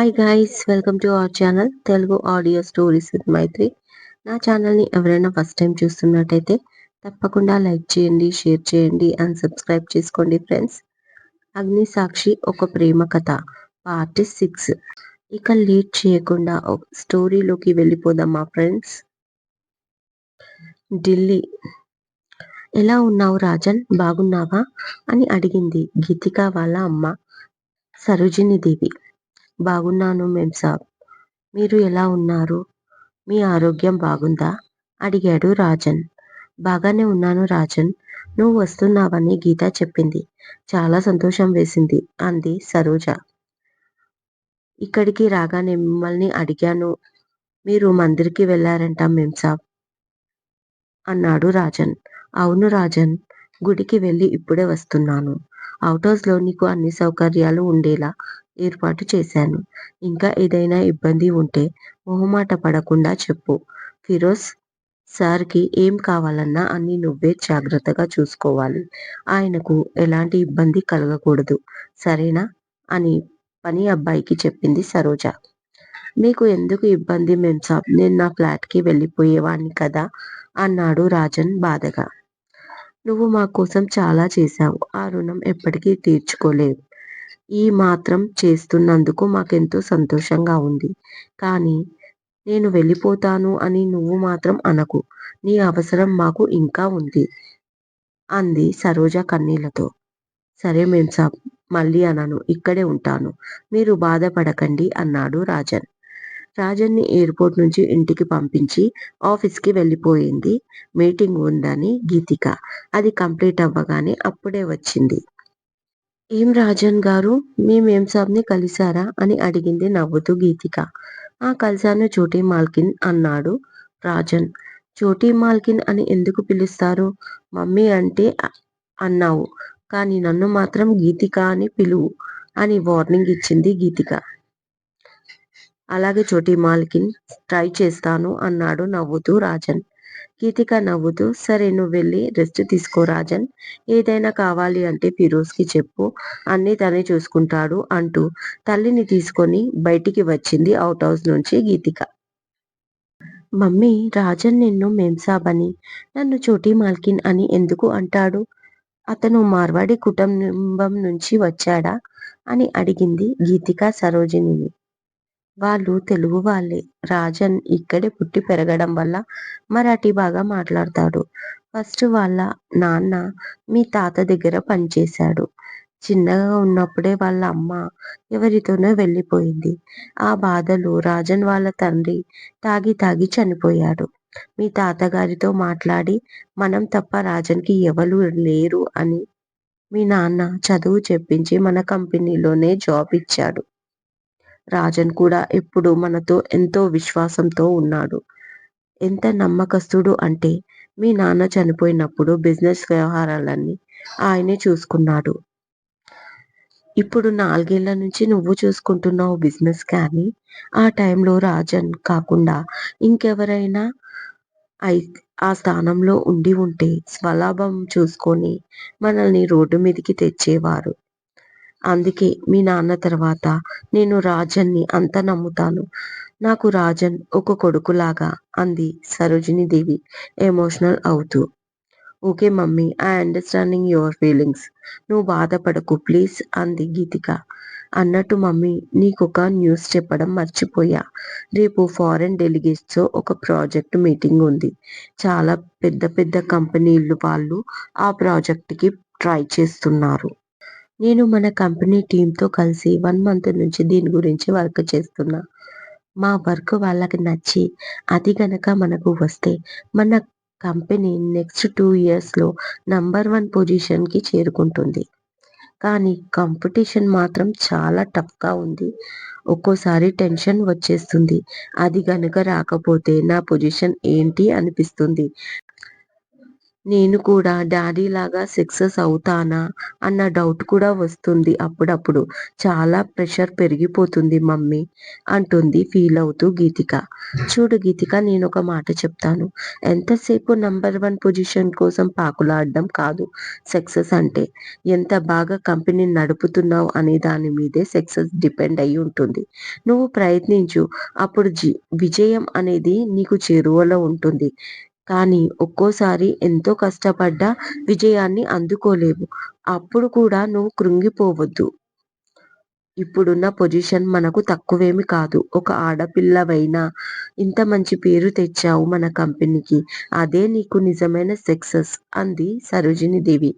Hi guys, welcome to our channel Telugu audio stories with Maithri. నా ఛానల్ని ఎవరైనా ఫస్ట్ టైం చూస్తున్నట్టయితే తప్పకుండా లైక్ చేయండి, షేర్ చేయండి అండ్ సబ్స్క్రైబ్ చేసుకోండి ఫ్రెండ్స్. అగ్ని సాక్షి ఒక ప్రేమ కథ పార్ట్ 6. ఇక లేట్ చేయకుండా స్టోరీలోకి వెళ్ళిపోదాం మా ఫ్రెండ్స్. ఢిల్లీ. ఎలా ఉన్నావు రాజన్, బాగున్నావా అని అడిగింది గీతిక వాళ్ళ అమ్మ సరోజిని దేవి. బాగున్నాను మేం సాబ్, మీరు ఎలా ఉన్నారు? మీ ఆరోగ్యం బాగుందా అడిగాడు రాజన్. బాగానే ఉన్నాను రాజన్, నువ్వు వస్తున్నావని గీత చెప్పింది, చాలా సంతోషం వేసింది అంది సరోజ. ఇక్కడికి రాగానే మిమ్మల్ని అడిగాను, మీరు మందిర్కి వెళ్ళారంట మేం సాబ్ అన్నాడు రాజన్. అవును రాజన్, గుడికి వెళ్ళి ఇప్పుడే వస్తున్నాను. అవుట్ హౌస్లో నీకు అన్ని సౌకర్యాలు ఉండేలా ఏర్పాటు చేశాను. ఇంకా ఏదైనా ఇబ్బంది ఉంటే మొహమాట పడకుండా చెప్పు. ఫిరోజ్ సార్కి ఏం కావాలన్నా అన్ని నువ్వే జాగ్రత్తగా చూసుకోవాలి. ఆయనకు ఎలాంటి ఇబ్బంది కలగకూడదు, సరేనా అని పని అబ్బాయికి చెప్పింది సరోజ. మీకు ఎందుకు ఇబ్బంది మేం సాబ్, నేను నా ఫ్లాట్కి వెళ్ళిపోయేవాణ్ణి కదా అన్నాడు రాజన్ బాధగా. నువ్వు మా కోసం చాలా చేశావు, ఆ రుణం ఎప్పటికీ తీర్చుకోలేవు. ఈ మాత్రం చేస్తున్నందుకు మాకెంతో సంతోషంగా ఉంది. కానీ నేను వెళ్ళిపోతాను అని నువ్వు మాత్రం అనకు. నీ అవసరం మాకు ఇంకా ఉంది అంది సరోజ కన్నీళ్లతో. సరే మేం సాబ్, మళ్ళీ అనను, ఇక్కడే ఉంటాను, మీరు బాధపడకండి అన్నాడు రాజన్. రాజన్ని ఎయిర్పోర్ట్ నుంచి ఇంటికి పంపించి ఆఫీస్కి వెళ్ళిపోయింది. మీటింగ్ ఉందని గీతిక. అది కంప్లీట్ అవ్వగానే అప్పుడే వచ్చింది. ఏం రాజన్ గారు, మీ మేం సాబ్ని కలిశారా అని అడిగింది నవ్వుతూ గీతిక. కలిశాను చోటీ మాల్కిన్ అన్నాడు రాజన్. చోటీ మాల్కిన్ అని ఎందుకు పిలుస్తారు? మమ్మీ అంటే అన్నావు, కానీ నన్ను మాత్రం గీతిక అని పిలువు అని వార్నింగ్ ఇచ్చింది గీతిక. అలాగే చోటీ మాల్కిన్, ట్రై చేస్తాను అన్నాడు నవ్వుతూ రాజన్. గీతిక నవ్వుతూ, సరే నువ్వు వెళ్ళి రెస్ట్ తీసుకో రాజన్, ఏదైనా కావాలి అంటే ఫిరోజ్కి చెప్పు, అన్నీ తనే చూసుకుంటాడు అంటూ తల్లిని తీసుకొని బయటికి వచ్చింది అవుట్ హౌస్ నుంచి గీతిక. మమ్మీ, రాజన్ నిన్ను మేంసాబ్ అని, నన్ను చోటీ మాల్కిన్ అని ఎందుకు అంటాడు? అతను మార్వాడి కుటుంబం నుంచి వచ్చాడా అని అడిగింది గీతిక సరోజినిని. వాళ్ళు తెలుగు వాళ్ళే. రాజన్ ఇక్కడే పుట్టి పెరగడం వల్ల మరాఠీ బాగా మాట్లాడతాడు. ఫస్ట్ వాళ్ళ నాన్న మీ తాత దగ్గర పనిచేశాడు. చిన్నగా ఉన్నప్పుడే వాళ్ళ అమ్మ ఎవరితోనో వెళ్ళిపోయింది. ఆ బాధలో రాజన్ వాళ్ళ తండ్రి తాగి తాగి చనిపోయాడు. మీ తాతగారితో మాట్లాడి మనం తప్ప రాజన్కి ఎవరు లేరు అని మీ నాన్న చదువు చెప్పించి మన కంపెనీలోనే జాబ్ ఇచ్చాడు. రాజన్ కూడా ఎప్పుడు మనతో ఎంతో విశ్వాసంతో ఉన్నాడు. ఎంత నమ్మకస్తుడు అంటే మీ నాన్న చనిపోయినప్పుడు బిజినెస్ వ్యవహారాలన్నీ ఆయనే చూసుకున్నాడు. ఇప్పుడు 4 ఏళ్ల నుంచి నువ్వు చూసుకుంటున్నావు బిజినెస్. కానీ ఆ టైంలో రాజన్ కాకుండా ఇంకెవరైనా ఆ స్థానంలో ఉండి ఉంటే స్వలాభం చూసుకొని మనల్ని రోడ్డు మీదకి తెచ్చేవారు. అందుకే మీ నాన్న తర్వాత నేను రాజన్ని అంత నమ్ముతాను. నాకు రాజన్ ఒక కొడుకులాగా అంది సరోజిని దేవి ఎమోషనల్ అవుతూ. Okay mummy, I understanding your feelings, నువ్వు బాధపడకు ప్లీజ్ అంది గీతిక. అన్నట్టు మమ్మీ, నీకొక న్యూస్ చెప్పడం మర్చిపోయా. రేపు ఫారెన్ డెలిగేట్స్తో ఒక ప్రాజెక్ట్ మీటింగ్ ఉంది. చాలా పెద్ద పెద్ద కంపెనీలు వాళ్ళు ఆ ప్రాజెక్ట్కి ట్రై చేస్తున్నారు. నేను మన కంపెనీ టీంతో కలిసి 1 మంత్ నుంచి దీని గురించి వర్క్ చేస్తున్నా. మా వర్క్ వాళ్ళకి నచ్చి అది గనక మనకు వస్తే మన కంపెనీ నెక్స్ట్ 2 ఇయర్స్లో నంబర్ 1 పొజిషన్కి చేరుకుంటుంది. కానీ కాంపిటీషన్ మాత్రం చాలా టఫ్గా ఉంది. ఒక్కోసారి టెన్షన్ వచ్చేస్తుంది. అది గనుక రాకపోతే నా పొజిషన్ ఏంటి అనిపిస్తుంది. నేను కూడా డాడీలాగా సక్సెస్ అవుతానా అన్న డౌట్ కూడా వస్తుంది అప్పుడప్పుడు. చాలా ప్రెషర్ పెరిగిపోతుంది మమ్మీ అంటుంది ఫీల్ అవుతూ గీతిక. చూడు గీతిక, నేనొక మాట చెప్తాను. ఎంతసేపు నంబర్ 1 పొజిషన్ కోసం పాకులాడడం కాదు సక్సెస్ అంటే. ఎంత బాగా కంపెనీని నడుపుతున్నావు అనే దాని మీదే సక్సెస్ డిపెండ్ అయ్యి ఉంటుంది. నువ్వు ప్రయత్నించు. అప్పుడు విజయం అనేది నీకు చేరువలో ఉంటుంది. కానీ ఒక్కోసారి ఎంతో కష్టపడ్డా విజయాన్ని అందుకోలేవు. అప్పుడు కూడా నువ్వు కృంగిపోవద్దు. ఇప్పుడున్న పొజిషన్ మనకు తక్కువేమి కాదు. ఒక ఆడపిల్లవైనా ఇంత మంచి పేరు తెచ్చావు మన కంపెనీకి. అదే నీకు నిజమైన సక్సెస్ అంది సరోజినీదేవి.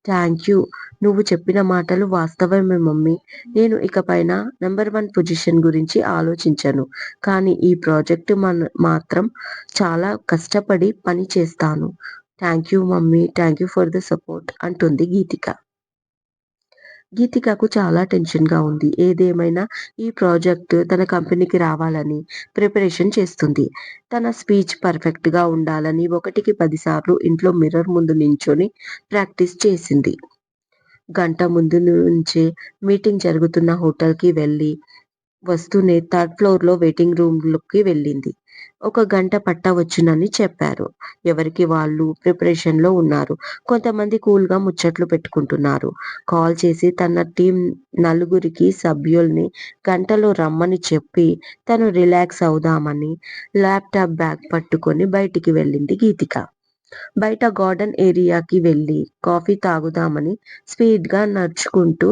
థాంక్యూ. నువ్వు చెప్పిన మాటలు వాస్తవమే మమ్మీ. నేను ఇకపైన నంబర్ 1 పొజిషన్ గురించి ఆలోచించను. కానీ ఈ ప్రాజెక్ట్ మాత్రం చాలా కష్టపడి పని చేస్తాను. Thank you mummy. Thank you for the support అంటుంది గీతిక. గీతికకు చాలా టెన్షన్‌గా ఉంది. ఏదేమైనా ఈ ప్రాజెక్ట్ తన కంపెనీకి రావాలని ప్రిపరేషన్ చేస్తుంది. తన స్పీచ్ పర్ఫెక్ట్‌గా ఉండాలని 1కి 10 సార్లు ఇంట్లో మిర్రర్ ముందు నించొని ప్రాక్టీస్ చేసింది. గంట ముందు నుంచే మీటింగ్ జరుగుతున్న హోటల్‌కి వెళ్ళి, వస్తూనే థర్డ్ ఫ్లోర్‌లో వెయిటింగ్ రూమ్‌లోకి వెళ్ళింది. ఒక గంట పట్టవచ్చునని చెప్పారు. ఎవరికి వాళ్ళు ప్రిపరేషన్‌లో ఉన్నారు. కొంతమంది కూల్‌గా ముచ్చట్లు పెట్టుకుంటున్నారు. కాల్ చేసి తన టీమ్ నలుగురికి సభ్యుల్ని గంటలో రమ్మని చెప్పి, తను రిలాక్స్ అవుదామని ల్యాప్‌టాప్ బ్యాగ్ పట్టుకొని బయటికి వెళ్ళింది గీతిక. బయట గార్డెన్ ఏరియాకి వెళ్ళి కాఫీ తాగుదామని స్పీడ్‌గా నడుచుకుంటూ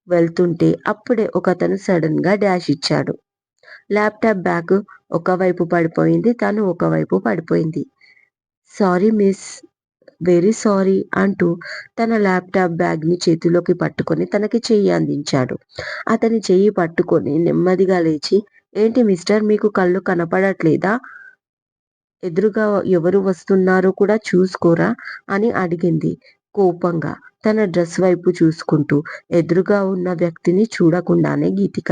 వెళ్తుంటే అప్పుడే ఒకతను సడెన్‌గా డాష్ ఇచ్చాడు. ల్యాప్‌టాప్ బ్యాగ్ ఒకవైపు పడిపోయింది. తను ఒకవైపు పడిపోయింది. Sorry miss. వెరీ సారీ అంటూ తన ల్యాప్‌టాప్ బ్యాగ్‌ని చేతిలోకి పట్టుకొని తనకి చెయ్యి అందించాడు. అతని చెయ్యి పట్టుకొని నెమ్మదిగా లేచి, ఏంటి మిస్టర్, మీకు కళ్ళు కనపడట్లేదా? ఎదురుగా ఎవరు వస్తున్నారో కూడా చూసుకోరా? అని అడిగింది కోపంగా, తన డ్రెస్ వైపు చూసుకుంటూ. ఎదురుగా ఉన్న వ్యక్తిని చూడకుండానే గీతిక.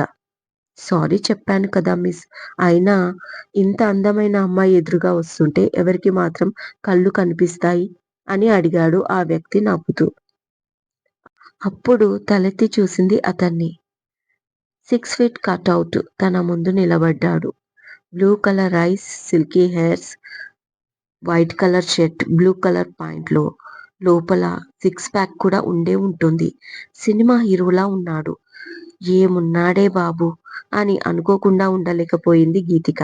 సారీ చెప్పాను కదా మిస్. అయినా ఇంత అందమైన అమ్మాయి ఎదురుగా వస్తుంటే ఎవరికి మాత్రం కళ్ళు కనిపిస్తాయి? అని అడిగాడు ఆ వ్యక్తి నవ్వుతూ. అప్పుడు తలెత్తి చూసింది అతన్ని. 6 ఫీట్ కటౌట్ తన ముందు నిలబడ్డాడు. Blue colour ice, silky hairs, white colour shirt, blue colour పాయింట్‌లో లోపల సిక్స్ ప్యాక్ కూడా ఉండే ఉంటుంది. సినిమా హీరోలా ఉన్నాడు. ఏమున్నాడే బాబు అని అనుకోకుండా ఉండలేకపోయింది గీతిక.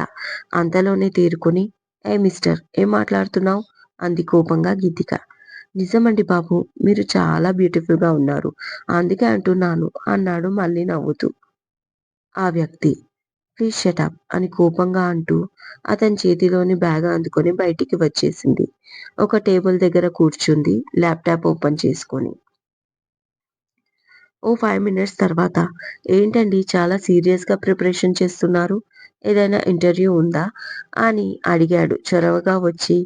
అంతలోనే తేరుకొని, ఏయ్ మిస్టర్, ఏం మాట్లాడుతున్నావ్? అంది కోపంగా గీతిక. నిజమండి బాబు, మీరు చాలా బ్యూటిఫుల్‌గా ఉన్నారు. అందుకే అంటున్నాను అన్నాడు మళ్ళీ నవ్వుతూ ఆ వ్యక్తి. ప్లీజ్ షట్ అప్ అని కోపంగా అంటూ అతని చేతిలోని బ్యాగ్ అందుకొని బయటికి వచ్చేసింది. ఒక టేబుల్ దగ్గర కూర్చుంది ల్యాప్‌టాప్ ఓపెన్ చేసుకొని. ఓ 5 మినిట్స్ తర్వాత, ఏంటండి చాలా సీరియస్‌గా ప్రిపరేషన్ చేస్తున్నారు? ఏదైనా ఇంటర్వ్యూ ఉందా? అని అడిగాడు చొరవగా వచ్చి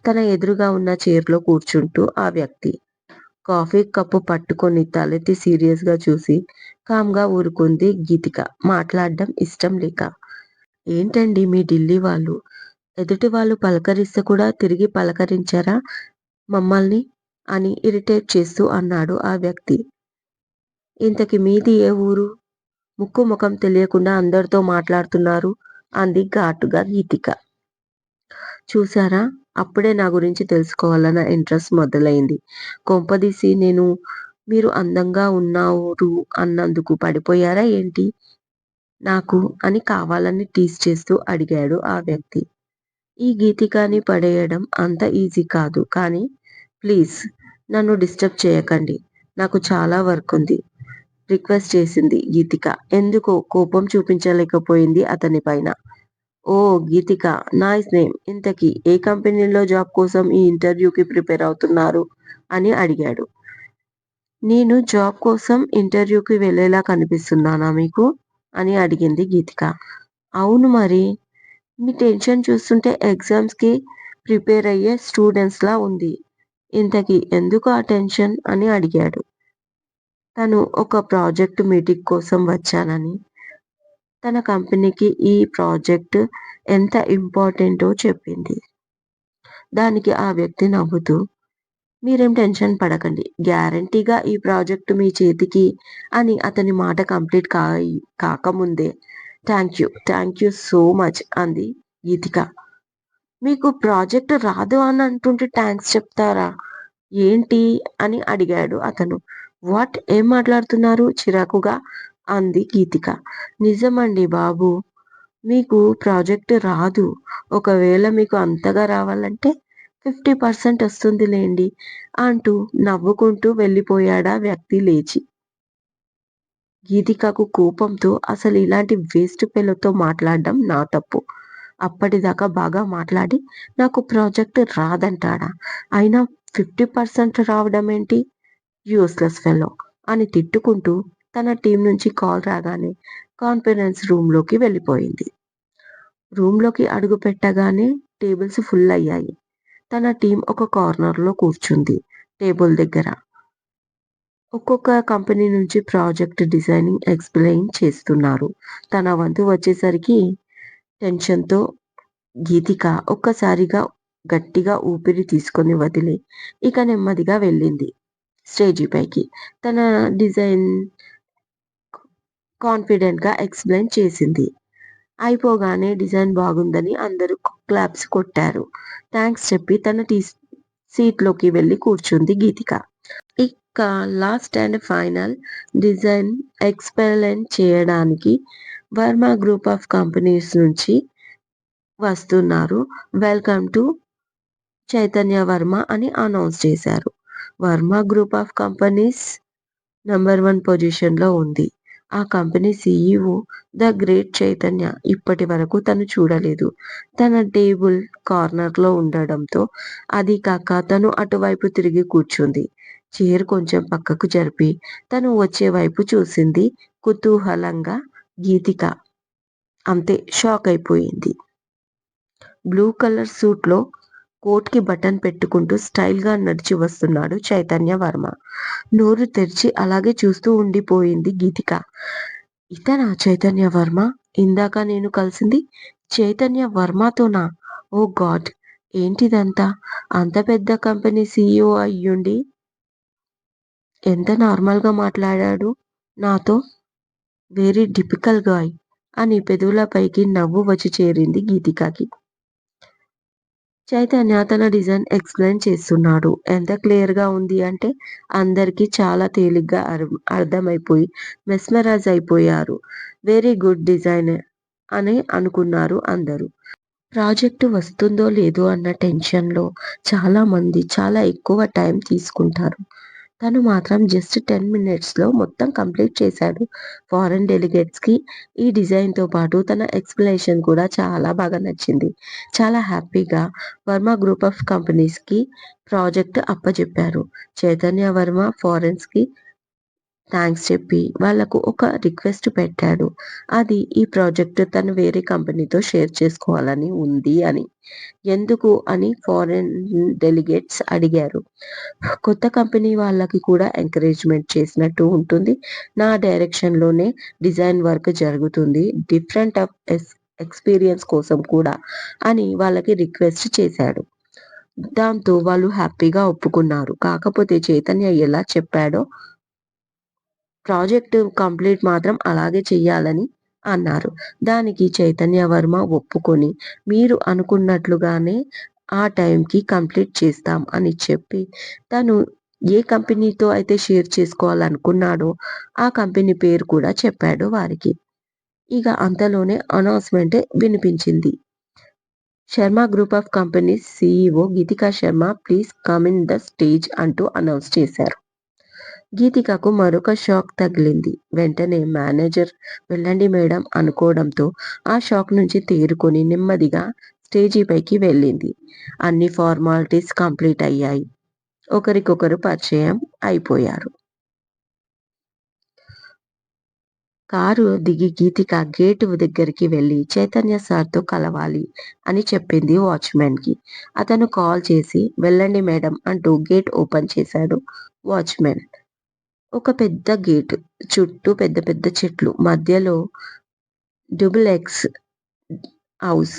తన ఎదురుగా ఉన్న చైర్‌లో కూర్చుంటూ ఆ వ్యక్తి. కాఫీ కప్పు పట్టుకొని తలెత్తి సీరియస్‌గా చూసి కామ్‌గా ఊరుకుంది గీతిక, మాట్లాడడం ఇష్టం లేక. ఏంటండి మీ ఢిల్లీ వాళ్ళు? ఎదుటి వాళ్ళు పలకరిస్తే కూడా తిరిగి పలకరించరా మమ్మల్ని? అని ఇరిటేట్ చేస్తూ అన్నాడు ఆ వ్యక్తి. ఇంతకి మీది ఏ ఊరు? ముక్కు మొఖం తెలియకుండా అందరితో మాట్లాడుతున్నారు అంది ఘాటుగా గీతిక. చూశారా, అప్పుడే నా గురించి తెలుసుకోవాలన్న ఇంట్రెస్ట్ మొదలైంది. కొంపదీసి నేను మీరు అందంగా ఉన్నారు అన్నందుకు పడిపోయారా ఏంటి నాకు అని కావాలని టీజ్ చేస్తూ అడిగాడు ఆ వ్యక్తి. ఈ గీతికని పడేయడం అంత ఈజీ కాదు. కానీ ప్లీజ్ నన్ను డిస్టర్బ్ చేయకండి. నాకు చాలా వర్కుంది రిక్వెస్ట్ చేసింది గీతిక. ఎందుకో కోపం చూపించలేకపోయింది అతని పైన. ఓహ్! గీతిక, నైస్ నేమ్. ఇంతకీ ఏ కంపెనీలో జాబ్ కోసం ఈ ఇంటర్వ్యూకి ప్రిపేర్ అవుతున్నారు? అని అడిగాడు. నేను జాబ్ కోసం ఇంటర్వ్యూకి వెళ్ళేలా కనిపిస్తున్నానా మీకు? అని అడిగింది గీతిక. అవును మరి. మీ టెన్షన్ చూస్తుంటే ఎగ్జామ్స్‌కి ప్రిపేర్ అయ్యే స్టూడెంట్స్‌లా ఉంది. ఇంతకీ ఎందుకు ఆ టెన్షన్? అని అడిగాడు. తను ఒక ప్రాజెక్ట్ మీటింగ్ కోసం వచ్చానని, తన కంపెనీకి ఈ ప్రాజెక్ట్ ఎంత ఇంపార్టెంటో చెప్పింది. దానికి ఆ వ్యక్తి నవ్వుతూ, మీరేం టెన్షన్ పడకండి. గ్యారంటీగా ఈ ప్రాజెక్ట్ మీ చేతికి అని అతని మాట కంప్లీట్ కాకముందే థ్యాంక్ యూ సో మచ్ అంది గీతిక. మీకు ప్రాజెక్ట్ రాదు అని అంటుంటే థ్యాంక్స్ చెప్తారా? ఏంటి అని అడిగాడు అతను. వాట్ ఏం మాట్లాడుతున్నారు? చిరాకుగా అంది గీతిక. నిజమండి బాబు. మీకు ప్రాజెక్ట్ రాదు. ఒకవేళ మీకు అంతగా రావాలంటే 50% వస్తుందిలేండి అంటూ నవ్వుకుంటూ వెళ్ళిపోయాడా వ్యక్తి లేచి. గీతికకు కోపంతో అసలు ఇలాంటి వేస్ట్ ఫెలోతో మాట్లాడడం నా తప్పు. అప్పటిదాకా బాగా మాట్లాడి నాకు ప్రాజెక్ట్ రాదంటాడా? అయినా 50% రావడం ఏంటి? యూస్‌లెస్ ఫెలో అని తిట్టుకుంటూ తన టీం నుంచి కాల్ రాగానే కాన్ఫరెన్స్ రూమ్‌లోకి వెళ్ళిపోయింది. రూమ్‌లోకి అడుగుపెట్టగానే టేబుల్స్ ఫుల్ అయ్యాయి. తన టీం ఒక కార్నర్‌లో కూర్చుంది టేబుల్ దగ్గర. ఒక్కొక్క కంపెనీ నుంచి ప్రాజెక్ట్ డిజైనింగ్ ఎక్స్‌ప్లెయిన్ చేస్తున్నారు. తన వంతు వచ్చేసరికి టెన్షన్‌తో గీతిక ఒక్కసారిగా గట్టిగా ఊపిరి తీసుకొని వదిలి ఇక నెమ్మదిగా వెళ్ళింది స్టేజి పైకి. తన డిజైన్ కాన్ఫిడెంట్‌గా ఎక్స్‌ప్లెయిన్ చేసింది. అయిపోగానే డిజైన్ బాగుందని అందరూ క్లాప్స్ కొట్టారు. థాంక్స్ చెప్పి తన సీట్‌లోకి వెళ్లి కూర్చుంది గీతిక. ఇక last and final design explain చేయడానికి వర్మ గ్రూప్ ఆఫ్ కంపెనీస్ నుంచి వస్తున్నారు. వెల్కమ్ టు చైతన్య వర్మ అని అనౌన్స్ చేశారు. Varma group of companies number 1 పొజిషన్‌లో ఉంది. ఆ company CEO the great Chaitanya ఇప్పటి వరకు తను చూడలేదు. తన టేబుల్ కార్నర్‌లో ఉండడంతో అదీ కాక తను అటువైపు తిరిగి కూర్చుంది. చైర్ కొంచెం పక్కకు జరిపి తను వచ్చే వైపు చూసింది కుతూహలంగా గీతిక. అంతే షాక్ అయిపోయింది. బ్లూ కలర్ సూట్‌లో కోట్‌కి బటన్ పెట్టుకుంటూ స్టైల్‌గా నడిచి వస్తున్నాడు చైతన్య వర్మ. నోరు తెరిచి అలాగే చూస్తూ ఉండిపోయింది గీతిక. ఇతనా చైతన్య వర్మ? ఇందాక నేను కలిసింది చైతన్య వర్మతోనా? ఓ గాడ్! ఏంటిదంతా? అంత పెద్ద కంపెనీ సీఈఓ అయ్యుండి ఎంత నార్మల్‌గా మాట్లాడాడు నాతో. వెరీ టిపికల్ గాయ్ అని పెదవులపైకి నవ్వు వచ్చి చేరింది గీతికకి. చైతన్య తన డిజైన్ ఎక్స్‌ప్లెయిన్ చేస్తున్నాడు. ఎంత క్లియర్‌గా ఉంది అంటే అందరికీ చాలా తేలిగ్గా అర్థమైపోయి మెస్మరైజ్ అయిపోయారు. వెరీ గుడ్ డిజైన్ అని అనుకున్నారు అందరూ. ప్రాజెక్ట్ వస్తుందో లేదో అన్న టెన్షన్‌లో చాలామంది చాలా ఎక్కువ టైం తీసుకుంటారు. తను మాత్రం జస్ట్ 10 మినిట్స్‌లో మొత్తం కంప్లీట్ చేశాడు. ఫారెన్ డెలిగేట్స్‌కి ఈ డిజైన్‌తో పాటు తన ఎక్స్‌ప్లనేషన్ కూడా చాలా బాగా నచ్చింది. చాలా హ్యాపీగా వర్మ గ్రూప్ ఆఫ్ కంపెనీస్‌కి ప్రాజెక్ట్ అప్పజెప్పారు. చైతన్య వర్మ ఫారెన్స్‌కి థాంక్స్ చెప్పి వాళ్ళకు ఒక రిక్వెస్ట్ పెట్టాడు. అది ఈ ప్రాజెక్ట్ తను వేరే కంపెనీతో షేర్ చేసుకోవాలని ఉంది అని. ఎందుకు అని ఫారెన్ డెలిగేట్స్ అడిగారు. కొత్త కంపెనీ వాళ్ళకి కూడా ఎంకరేజ్‌మెంట్ చేసినట్టు ఉంటుంది. నా డైరెక్షన్‌లోనే డిజైన్ వర్క్ జరుగుతుంది. డిఫరెంట్ ఆఫ్ ఎక్స్‌పీరియన్స్ కోసం కూడా అని వాళ్ళకి రిక్వెస్ట్ చేశాడు. దాంతో వాళ్ళు హ్యాపీగా ఒప్పుకున్నారు. కాకపోతే చైతన్య ఎలా చెప్పాడో ప్రాజెక్ట్ కంప్లీట్ మాత్రం అలాగే చెయ్యాలని అన్నారు. దానికి చైతన్య వర్మ ఒప్పుకొని మీరు అనుకున్నట్లుగానే ఆ టైంకి కంప్లీట్ చేస్తాం అని చెప్పి తను ఏ కంపెనీతో అయితే షేర్ చేసుకోవాలనుకున్నాడో ఆ కంపెనీ పేరు కూడా చెప్పాడు వారికి. ఇక అంతలోనే అనౌన్స్‌మెంట్ వినిపించింది. Sharma group of companies CEO Geetika Sharma please come in the stage అంటూ అనౌన్స్ చేశారు. గీతికకు మరొక షాక్ తగిలింది. వెంటనే మేనేజర్ వెళ్ళండి మేడం అనుకోవడంతో ఆ షాక్ నుంచి తేరుకొని నెమ్మదిగా స్టేజీపైకి వెళ్ళింది. అన్ని ఫార్మాలిటీస్ కంప్లీట్ అయ్యాయి. ఒకరికొకరు పరిచయం అయిపోయారు. కారు దిగి గీతిక గేటు దగ్గరికి వెళ్ళి చైతన్య సార్‌తో కలవాలి అని చెప్పింది వాచ్‌మెన్‌కి. అతను కాల్ చేసి వెళ్ళండి మేడం అంటూ గేట్ ఓపెన్ చేశాడు వాచ్‌మెన్. ఒక పెద్ద గేటు. చుట్టూ పెద్ద పెద్ద చెట్లు. మధ్యలో డబుల్ ఎక్స్ హౌస్.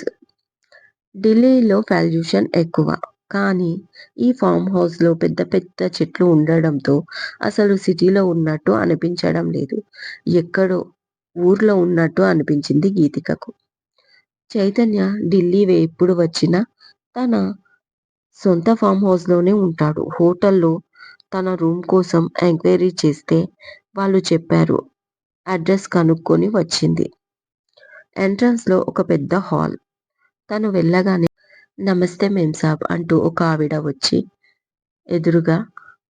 ఢిల్లీలో పొల్యూషన్ ఎక్కువ. కానీ ఈ ఫామ్ హౌస్‌లో పెద్ద పెద్ద చెట్లు ఉండడంతో అసలు సిటీలో ఉన్నట్టు అనిపించడం లేదు. ఎక్కడో ఊర్లో ఉన్నట్టు అనిపించింది గీతికకు. చైతన్య ఢిల్లీ ఎప్పుడు వచ్చినా తన సొంత ఫామ్ హౌస్‌లోనే ఉంటాడు. హోటల్‌లో తన రూమ్ కోసం ఎంక్వైరీ చేస్తే వాళ్ళు చెప్పారు. అడ్రెస్ కనుక్కొని వచ్చింది. ఎంట్రన్స్‌లో ఒక పెద్ద హాల్. తను వెళ్ళగానే నమస్తే మేం సాబ్ అంటూ ఒక ఆవిడ వచ్చి ఎదురుగా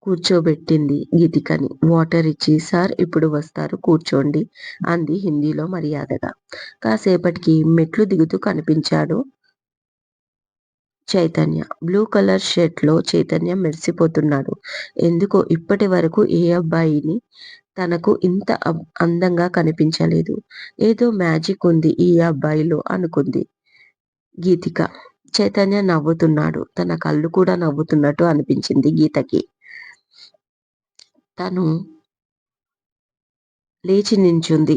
కూర్చోబెట్టింది గీతికని. వాటర్ ఇచ్చి సార్ ఇప్పుడు వస్తారు కూర్చోండి అంది హిందీలో మర్యాదగా. కాసేపటికి మెట్లు దిగుతూ కనిపించాడు చైతన్య. బ్లూ కలర్ షర్ట్‌లో చైతన్య మెరిసిపోతున్నాడు. ఎందుకో ఇప్పటి వరకు ఏ అబ్బాయిని తనకు ఇంత అందంగా కనిపించలేదు. ఏదో మ్యాజిక్ ఉంది ఈ అబ్బాయిలో అనుకుంది గీతిక. చైతన్య నవ్వుతున్నాడు. తన కళ్ళు కూడా నవ్వుతున్నట్టు అనిపించింది గీతకి. తను లేచి నించుంది.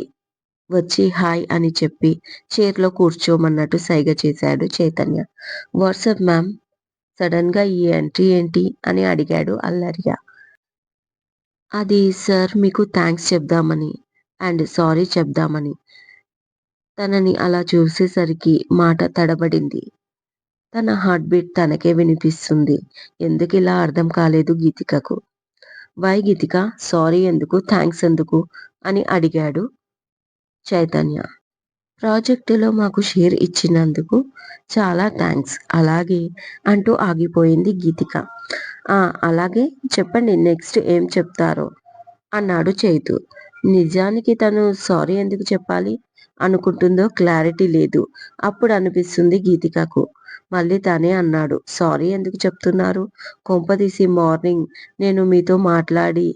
వచ్చి హాయ్ అని చెప్పి చైర్‌లో కూర్చోమన్నట్టు సైగ చేశాడు చైతన్య. WhatsApp ma'am? సడన్‌గా ఈ ఎంట్రీ ఏంటి? అని అడిగాడు అల్లరిగా. అది సార్ మీకు థాంక్స్ చెప్దామని అండ్ సారీ చెప్దామని. తనని అలా చూసేసరికి మాట తడబడింది. తన హార్ట్ బీట్ తనకే వినిపిస్తుంది. ఎందుకిలా అర్థం కాలేదు గీతికకు. వై గీతిక? సారీ ఎందుకు? థాంక్స్ ఎందుకు? అని అడిగాడు చైతన్య. ప్రాజెక్టులో మాకు షేర్ ఇచ్చినందుకు చాలా థాంక్స్. అలాగే అంటూ ఆగిపోయింది గీతిక. ఆ! అలాగే చెప్పండి నెక్స్ట్ ఏం చెప్తారో? అన్నాడు చైతు. నిజానికి తను సారీ ఎందుకు చెప్పాలి అనుకుంటుందో క్లారిటీ లేదు. అప్పుడు అనిపిస్తుంది గీతికకు. మళ్ళీ తనే అన్నాడు. సారీ ఎందుకు చెప్తున్నారు? కొంపదీసి మార్నింగ్ నేను మీతో మాట్లాడి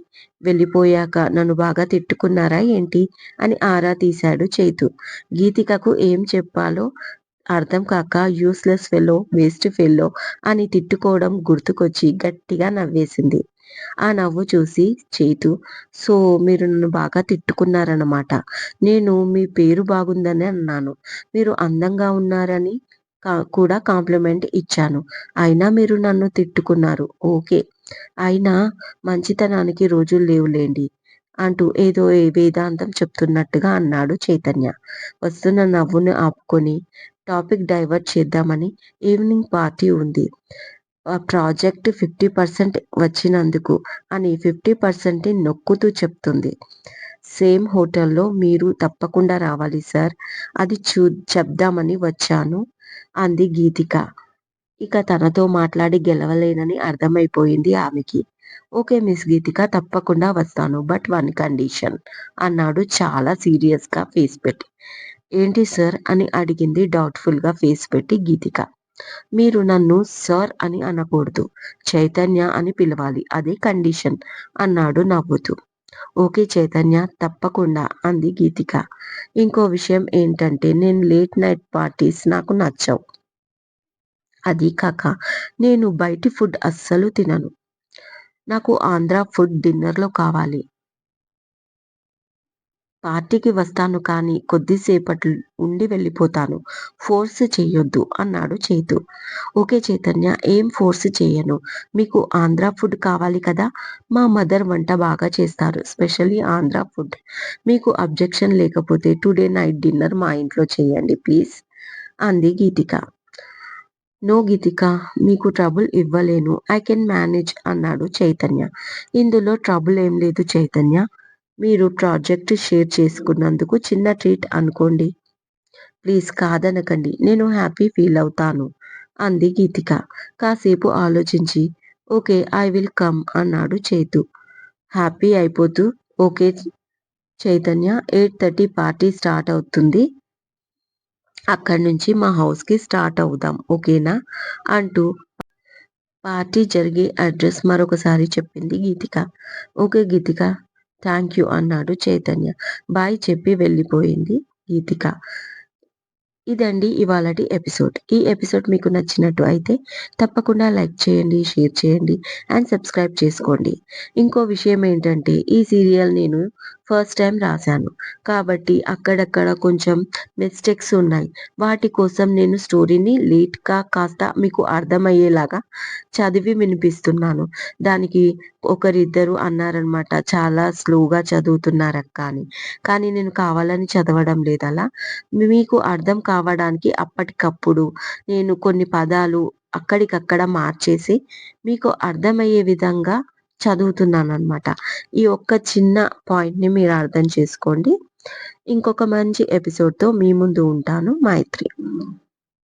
వెళ్ళిపోయాక నన్ను బాగా తిట్టుకున్నారా ఏంటి? అని ఆరా తీశాడు చైతు. గీతికకు ఏం చెప్పాలో అర్థం కాక యూస్‌లెస్ ఫెలో, వేస్ట్ ఫెల్లో అని తిట్టుకోవడం గుర్తుకొచ్చి గట్టిగా నవ్వేసింది. ఆ నవ్వు చూసి చైతు సో మీరు నన్ను బాగా తిట్టుకున్నారన్నమాట. నేను మీ పేరు బాగుందని అన్నాను. మీరు అందంగా ఉన్నారని కూడా కాంప్లిమెంట్ ఇచ్చాను. అయినా మీరు నన్ను తిట్టుకున్నారు. ఓకే. అయినా మంచితనానికి రోజులు లేవులెండి అంటూ ఏదో వేదాంతం చెప్తున్నట్టుగా అన్నాడు చైతన్య. వస్తున్న నవ్వును ఆపుకొని టాపిక్ డైవర్ట్ చేద్దామని ఈవినింగ్ పార్టీ ఉంది. ఆ ప్రాజెక్ట్ 50% వచ్చినందుకు అని 50% నొక్కుతూ చెప్తుంది. సేమ్ హోటల్‌లో మీరు తప్పకుండా రావాలి సార్. అది చెప్దామని వచ్చాను అంది గీతిక. ఇక తనతో మాట్లాడి గెలవలేనని అర్థమైపోయింది ఆమెకి. ఓకే మిస్ గీతిక తప్పకుండా వస్తాను. బట్ వన్ కండిషన్ అన్నాడు చాలా సీరియస్‌గా ఫేస్ పెట్టి. ఏంటి సార్? అని అడిగింది డౌట్‌ఫుల్‌గా ఫేస్ పెట్టి గీతిక. మీరు నన్ను సార్ అని అనకూడదు. చైతన్య అని పిలవాలి. అదే కండిషన్ అన్నాడు నవ్వుతూ. ఓకే చైతన్య తప్పకుండా అంది గీతిక. ఇంకో విషయం ఏంటంటే నేను లేట్ నైట్ పార్టీస్ నాకు నచ్చవు. అదీ కాక నేను బయటి ఫుడ్ అస్సలు తినను. నాకు ఆంధ్ర ఫుడ్ డిన్నర్‌లో కావాలి. పార్టీకి వస్తాను కానీ కొద్దిసేపటి ఉండి వెళ్ళిపోతాను. ఫోర్స్ చెయ్యొద్దు అన్నాడు చైతు. ఓకే చైతన్య ఏం ఫోర్స్ చెయ్యను. మీకు ఆంధ్ర ఫుడ్ కావాలి కదా! మా మదర్ వంట బాగా చేస్తారు. Specially Andhra food. మీకు అబ్జెక్షన్ లేకపోతే టుడే నైట్ డిన్నర్ మా ఇంట్లో చేయండి ప్లీజ్ అంది గీతిక. నో గీతిక మీకు ట్రబుల్ ఇవ్వలేను. ఐ కెన్ మేనేజ్ అన్నాడు చైతన్య. ఇందులో ట్రబుల్ ఏం లేదు చైతన్య. మీరు ప్రాజెక్ట్ షేర్ చేసుకున్నందుకు చిన్న ట్రీట్ అనుకోండి. ప్లీజ్ కాదనకండి. నేను హ్యాపీ ఫీల్ అవుతాను అంది గీతిక. కాసేపు ఆలోచించి ఓకే ఐ విల్ కమ్ అన్నాడు చైతు. హ్యాపీ అయిపోతూ ఓకే చైతన్య 8:30 పార్టీ స్టార్ట్ అవుతుంది. అక్కడి నుంచి మా హౌస్‌కి స్టార్ట్ అవుదాం. ఓకేనా? అంటూ పార్టీ జరిగే అడ్రస్ మరొకసారి చెప్పింది Geethika. Okay Geethika. Thank you అన్నాడు చైతన్య. బాయ్ చెప్పి వెళ్ళిపోయింది గీతిక. ఇదండి ఇవాళటి ఎపిసోడ్. ఈ ఎపిసోడ్ మీకు నచ్చినట్టు అయితే తప్పకుండా లైక్ చేయండి, షేర్ చేయండి అండ్ సబ్స్క్రైబ్ చేసుకోండి. ఇంకో విషయం ఏంటంటే ఈ సీరియల్ నేను ఫస్ట్ టైమ్ రాశాను. కాబట్టి అక్కడక్కడ కొంచెం మిస్టేక్స్ ఉన్నాయి. వాటి కోసం నేను స్టోరీని లేట్‌గా కాస్త మీకు అర్థమయ్యేలాగా చదివి వినిపిస్తున్నాను. దానికి ఒకరిద్దరు అన్నారనమాట, "చాలా స్లోగా చదువుతున్నారక్క" అని. కానీ నేను కావాలని చదవడం లేదలా. మీకు అర్థం కావడానికి అప్పటికప్పుడు నేను కొన్ని పదాలు అక్కడికక్కడ మార్చేసి మీకు అర్థమయ్యే విధంగా చదువుతున్నాననమాట. ఈ ఒక్క చిన్న పాయింట్‌ని మీరు అర్థం చేసుకోండి. ఇంకొక మంచి ఎపిసోడ్‌తో మీ ముందు ఉంటాను. మైత్రి.